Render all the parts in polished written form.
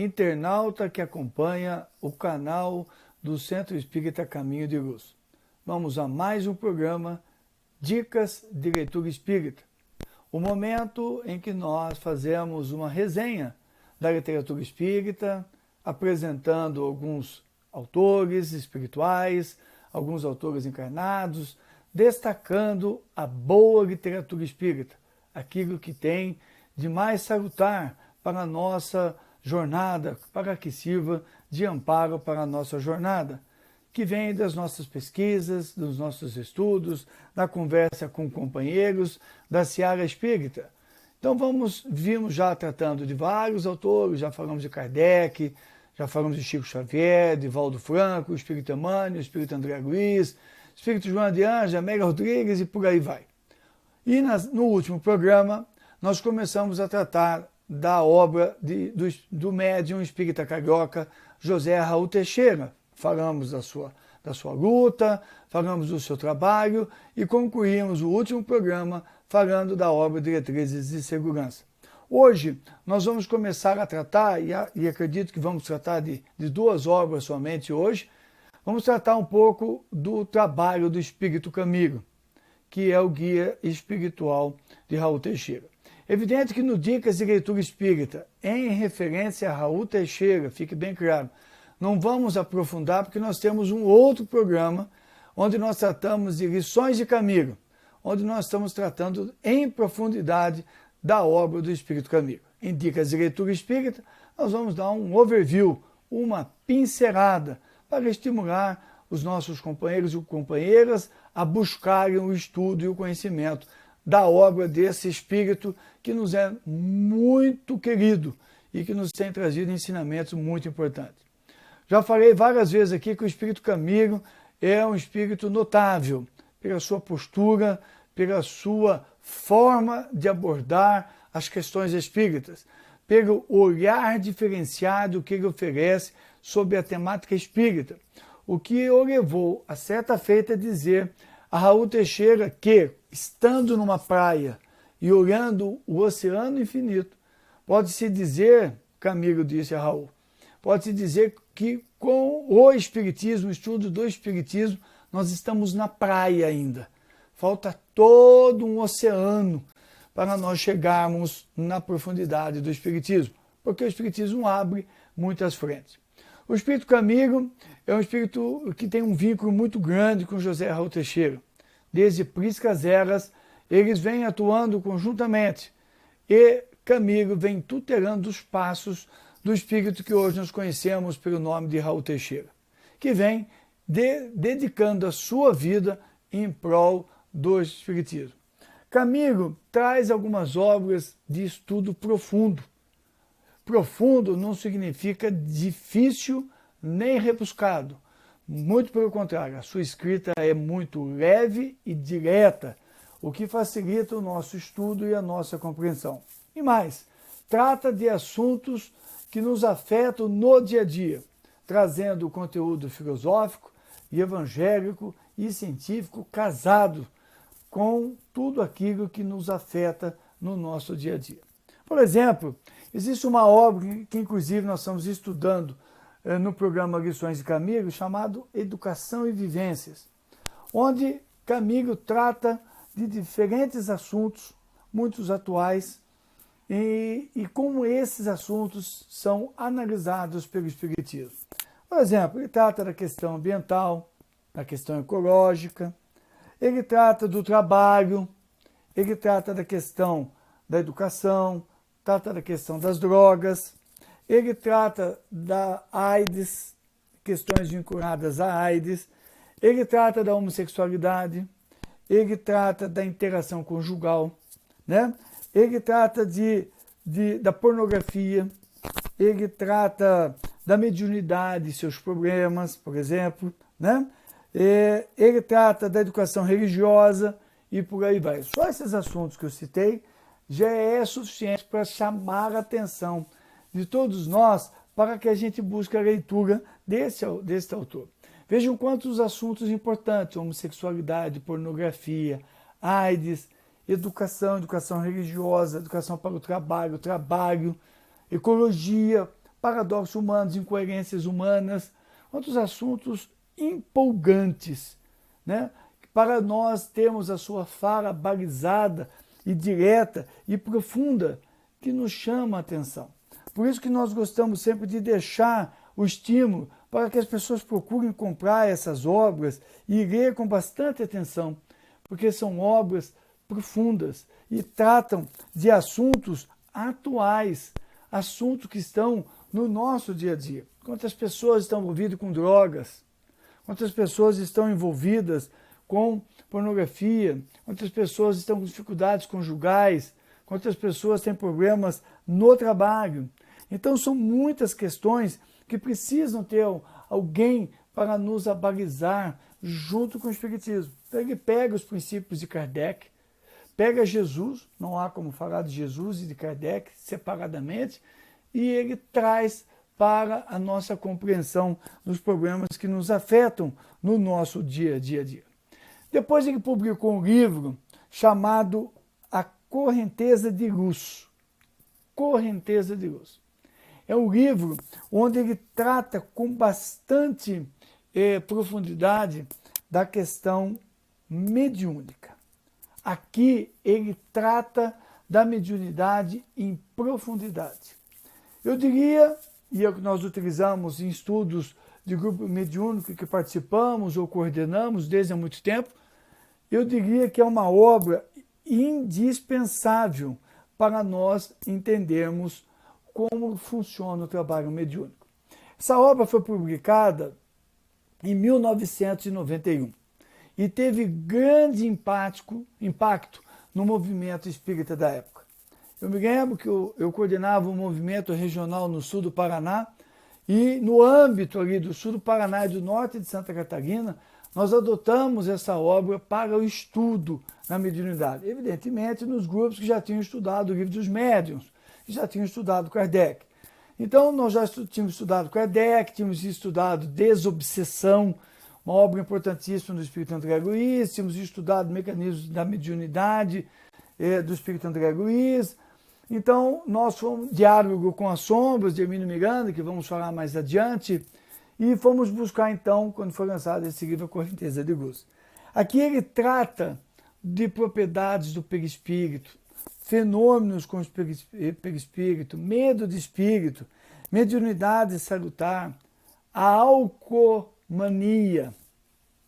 internauta que acompanha o canal do Centro Espírita Caminho de Luz. Vamos a mais um programa Dicas de Leitura Espírita, o momento em que nós fazemos uma resenha da literatura espírita, apresentando alguns autores espirituais, alguns autores encarnados, destacando a boa literatura espírita, aquilo que tem de mais salutar para a nossa jornada, para que sirva de amparo para a nossa jornada, que vem das nossas pesquisas, dos nossos estudos, da conversa com companheiros da seara espírita. Então vimos já tratando de vários autores, já falamos de Kardec, já falamos de Chico Xavier, de Valdo Franco, Espírito Emmanuel, Espírito André Luiz, Espírito Joana de Ângeles, Amélia Rodrigues e por aí vai. E no último programa nós começamos a tratar da obra do médium espírita carioca José Raul Teixeira. Falamos da sua luta, falamos do seu trabalho e concluímos o último programa falando da obra Diretrizes de Segurança. Hoje nós vamos começar a tratar, e acredito que vamos tratar de duas obras somente hoje, vamos tratar um pouco do trabalho do Espírito Camilo, que é o guia espiritual de Raul Teixeira. Evidente que no Dicas de Leitura Espírita, em referência a Raul Teixeira, fique bem claro, não vamos aprofundar porque nós temos um outro programa onde nós tratamos de lições de Camilo, onde nós estamos tratando em profundidade da obra do Espírito Camilo. Em Dicas de Leitura Espírita, nós vamos dar um overview, uma pincelada, para estimular os nossos companheiros e companheiras a buscarem o estudo e o conhecimento da obra desse Espírito que nos é muito querido e que nos tem trazido ensinamentos muito importantes. Já falei várias vezes aqui que o Espírito Camilo é um espírito notável pela sua postura, pela sua forma de abordar as questões espíritas, pelo olhar diferenciado que ele oferece sobre a temática espírita, o que o levou a certa feita a dizer a Raul Teixeira que, estando numa praia e olhando o oceano infinito, pode-se dizer, Camilo disse a Raul, pode-se dizer que com o Espiritismo, o estudo do Espiritismo, nós estamos na praia ainda. Falta todo um oceano para nós chegarmos na profundidade do Espiritismo, porque o Espiritismo abre muitas frentes. O Espírito Camilo é um espírito que tem um vínculo muito grande com José Raul Teixeira. Desde priscas eras, eles vêm atuando conjuntamente e Camilo vem tutelando os passos do espírito que hoje nós conhecemos pelo nome de Raul Teixeira, que vem dedicando a sua vida em prol do espiritismo. Camilo traz algumas obras de estudo profundo. Profundo não significa difícil nem rebuscado. Muito pelo contrário, a sua escrita é muito leve e direta, o que facilita o nosso estudo e a nossa compreensão. E mais, trata de assuntos que nos afetam no dia a dia, trazendo o conteúdo filosófico e evangélico e científico casado com tudo aquilo que nos afeta no nosso dia a dia. Por exemplo, existe uma obra que inclusive nós estamos estudando no programa Lições de Camilo, chamado Educação e Vivências, onde Camilo trata de diferentes assuntos, muitos atuais, e como esses assuntos são analisados pelo Espiritismo. Por exemplo, ele trata da questão ambiental, da questão ecológica, ele trata do trabalho, ele trata da questão da educação, trata da questão das drogas, ele trata da AIDS, questões vinculadas à AIDS, ele trata da homossexualidade, ele trata da interação conjugal, né? Ele trata da pornografia, ele trata da mediunidade e seus problemas, por exemplo, né? Ele trata da educação religiosa e por aí vai. Só esses assuntos que eu citei já é suficiente para chamar a atenção de todos nós para que a gente busque a leitura desse autor. Vejam quantos assuntos importantes: homossexualidade, pornografia, AIDS, educação religiosa, educação para o trabalho, ecologia, paradoxos humanos, incoerências humanas, quantos assuntos empolgantes, né? Para nós termos a sua fala balizada e direta e profunda, que nos chama a atenção. Por isso que nós gostamos sempre de deixar o estímulo para que as pessoas procurem comprar essas obras e ler com bastante atenção, porque são obras profundas e tratam de assuntos atuais, assuntos que estão no nosso dia a dia. Quantas pessoas estão envolvidas com drogas, quantas pessoas estão envolvidas com pornografia, quantas pessoas estão com dificuldades conjugais, quantas pessoas têm problemas no trabalho. Então são muitas questões que precisam ter alguém para nos abalizar junto com o Espiritismo. Então ele pega os princípios de Kardec, pega Jesus, não há como falar de Jesus e de Kardec separadamente, e ele traz para a nossa compreensão dos problemas que nos afetam no nosso dia a dia. Depois ele publicou um livro chamado A Correnteza de Luz. Correnteza de Luz. É um livro onde ele trata com bastante profundidade da questão mediúnica. Aqui ele trata da mediunidade em profundidade. Eu diria, e é o que nós utilizamos em estudos de grupo mediúnico que participamos ou coordenamos desde há muito tempo, eu diria que é uma obra indispensável para nós entendermos como funciona o trabalho mediúnico. Essa obra foi publicada em 1991 e teve grande impacto no movimento espírita da época. Eu me lembro que eu coordenava um movimento regional no sul do Paraná e no âmbito ali do sul do Paraná e do norte de Santa Catarina, nós adotamos essa obra para o estudo na mediunidade. Evidentemente, nos grupos que já tinham estudado o Livro dos Médiuns, que já tinham estudado Kardec. Então, nós já tínhamos estudado Kardec, tínhamos estudado Desobsessão, uma obra importantíssima do Espírito André Luiz, tínhamos estudado mecanismos da mediunidade do Espírito André Luiz. Então, nós fomos Diálogo com as Sombras, de Hermínio Miranda, que vamos falar mais adiante, e fomos buscar, então, quando foi lançado esse livro, A Correnteza de Luz. Aqui ele trata de propriedades do perispírito, fenômenos com o perispírito, medo de espírito, mediunidade salutar, a alcomania,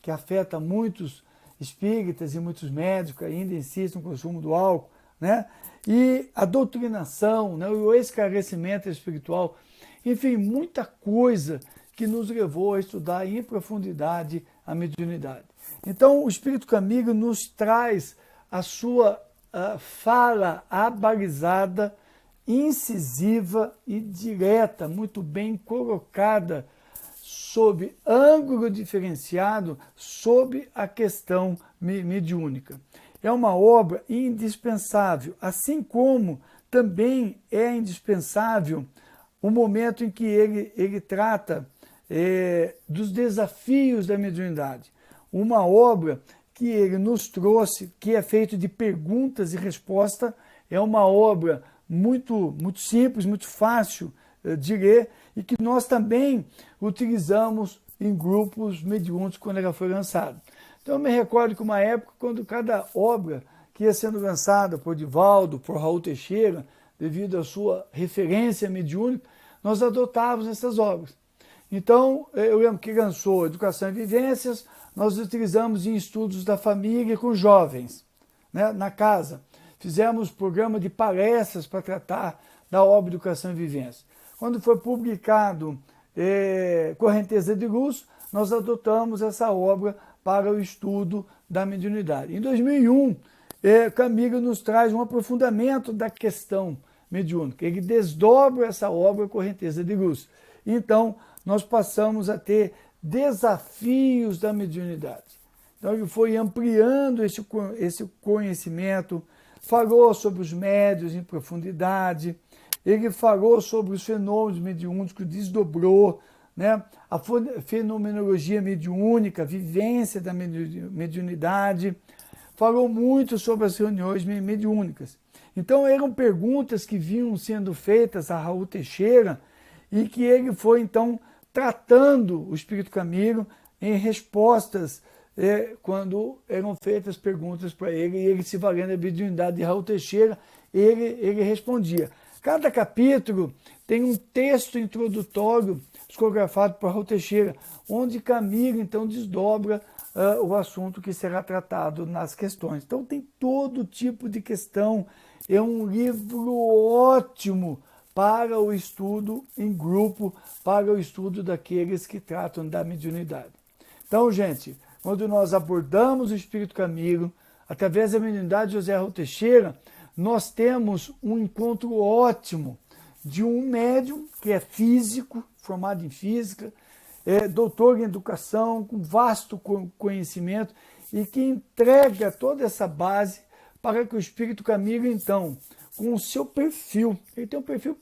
que afeta muitos espíritas e muitos médicos que ainda insistem no consumo do álcool, né? E a doutrinação, né? O esclarecimento espiritual, enfim, muita coisa que nos levou a estudar em profundidade a mediunidade. Então, o Espírito Camilo nos traz a sua fala abalizada, incisiva e direta, muito bem colocada, sob ângulo diferenciado, sob a questão mediúnica. É uma obra indispensável, assim como também é indispensável o momento em que ele trata dos desafios da mediunidade. Uma obra que ele nos trouxe, que é feito de perguntas e respostas, é uma obra muito simples, muito fácil de ler e que nós também utilizamos em grupos mediúnicos quando ela foi lançada. Então eu me recordo que uma época, quando cada obra que ia sendo lançada por Divaldo, por Raul Teixeira, devido à sua referência mediúnica, nós adotávamos essas obras. Então, eu lembro que lançou Educação e Vivências, nós utilizamos em estudos da família com jovens, né, na casa. Fizemos programa de palestras para tratar da obra Educação e Vivência. Quando foi publicado Correnteza de Luz, nós adotamos essa obra para o estudo da mediunidade. Em 2001, Camilo nos traz um aprofundamento da questão mediúnica. Ele desdobra essa obra Correnteza de Luz. Então, nós passamos a ter desafios da mediunidade. Então, ele foi ampliando esse conhecimento, falou sobre os médiuns em profundidade, ele falou sobre os fenômenos mediúnicos, desdobrou, né, a fenomenologia mediúnica, a vivência da mediunidade, falou muito sobre as reuniões mediúnicas. Então, eram perguntas que vinham sendo feitas a Raul Teixeira e que ele foi então tratando o Espírito Camilo em respostas quando eram feitas perguntas para ele, e ele, se valendo da mediunidade de Raul Teixeira, ele respondia. Cada capítulo tem um texto introdutório psicografado por Raul Teixeira, onde Camilo então desdobra o assunto que será tratado nas questões. Então tem todo tipo de questão, é um livro ótimo para o estudo em grupo, para o estudo daqueles que tratam da mediunidade. Então, gente, quando nós abordamos o Espírito Camilo, através da mediunidade de José Raul Teixeira, nós temos um encontro ótimo de um médium que é físico, formado em física, doutor em educação, com vasto conhecimento e que entrega toda essa base para que o Espírito Camilo, então, com o seu perfil, ele tem um perfil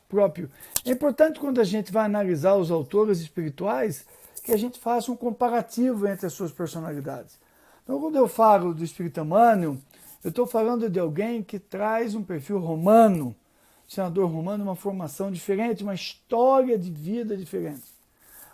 próprio. É importante, quando a gente vai analisar os autores espirituais, que a gente faça um comparativo entre as suas personalidades. Então, quando eu falo do Espírito Emmanuel, eu estou falando de alguém que traz um perfil romano, senador romano, uma formação diferente, uma história de vida diferente.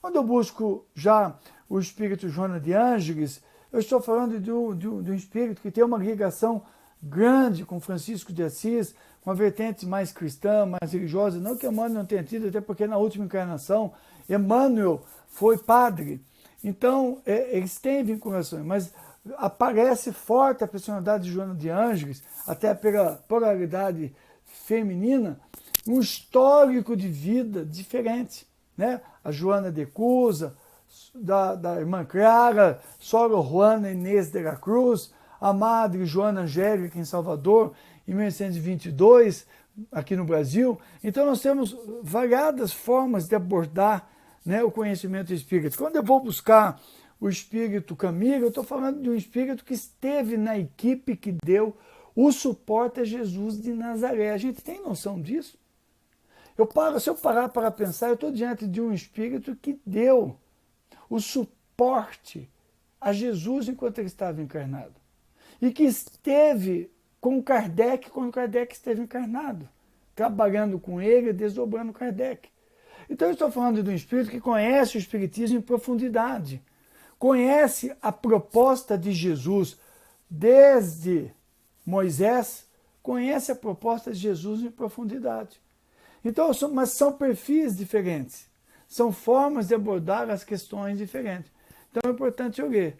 Quando eu busco já o Espírito Joana de Ângeles, eu estou falando de um espírito que tem uma ligação grande com Francisco de Assis, com a vertente mais cristã, mais religiosa, não que Emmanuel não tenha tido, até porque na última encarnação, Emmanuel foi padre. Então, eles têm vinculações, mas aparece forte a personalidade de Joana de Ângeles, até pela polaridade feminina, um histórico de vida diferente, né? A Joana de Cusa, da irmã Clara, Sora Juana Inês de la Cruz, a Madre Joana Angélica em Salvador, em 1922, aqui no Brasil. Então nós temos variadas formas de abordar, né, o conhecimento espírita. Quando eu vou buscar o Espírito Camilo, eu estou falando de um espírito que esteve na equipe que deu o suporte a Jesus de Nazaré. A gente tem noção disso? Se eu parar para pensar, eu estou diante de um espírito que deu o suporte a Jesus enquanto ele estava encarnado. E que esteve com Kardec quando Kardec esteve encarnado, trabalhando com ele, desdobrando Kardec. Então eu estou falando de um espírito que conhece o espiritismo em profundidade, conhece a proposta de Jesus desde Moisés, conhece a proposta de Jesus em profundidade. Então, mas são perfis diferentes, são formas de abordar as questões diferentes. Então é importante eu ler.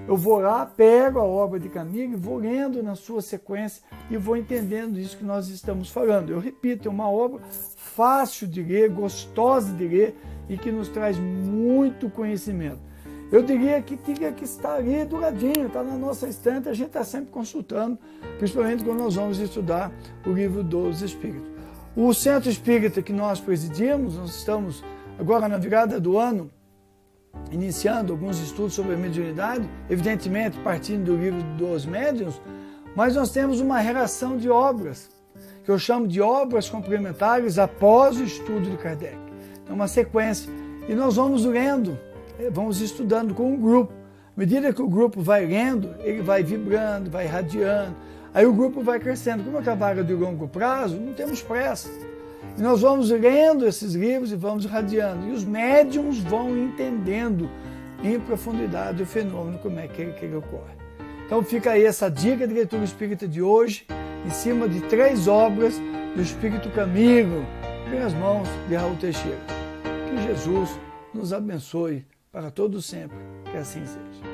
Eu vou lá, pego a obra de Camilo, vou lendo na sua sequência e vou entendendo isso que nós estamos falando. Eu repito, é uma obra fácil de ler, gostosa de ler e que nos traz muito conhecimento. Eu diria que tinha que estar ali do ladinho, está na nossa estante, a gente está sempre consultando, principalmente quando nós vamos estudar o livro dos Espíritos. O Centro Espírita que nós presidimos, nós estamos agora na virada do ano, iniciando alguns estudos sobre a mediunidade, evidentemente partindo do livro dos médiuns, mas nós temos uma relação de obras, que eu chamo de obras complementares após o estudo de Kardec. É uma sequência. E nós vamos lendo, vamos estudando com um grupo. À medida que o grupo vai lendo, ele vai vibrando, vai irradiando, aí o grupo vai crescendo. Como é que a vaga de longo prazo, não temos pressa. E nós vamos lendo esses livros e vamos irradiando. E os médiums vão entendendo em profundidade o fenômeno, como é que ele ocorre. Então fica aí essa dica de leitura espírita de hoje, em cima de 3 obras do Espírito Camilo, pelas mãos de Raul Teixeira. Que Jesus nos abençoe para todo sempre. Que assim seja.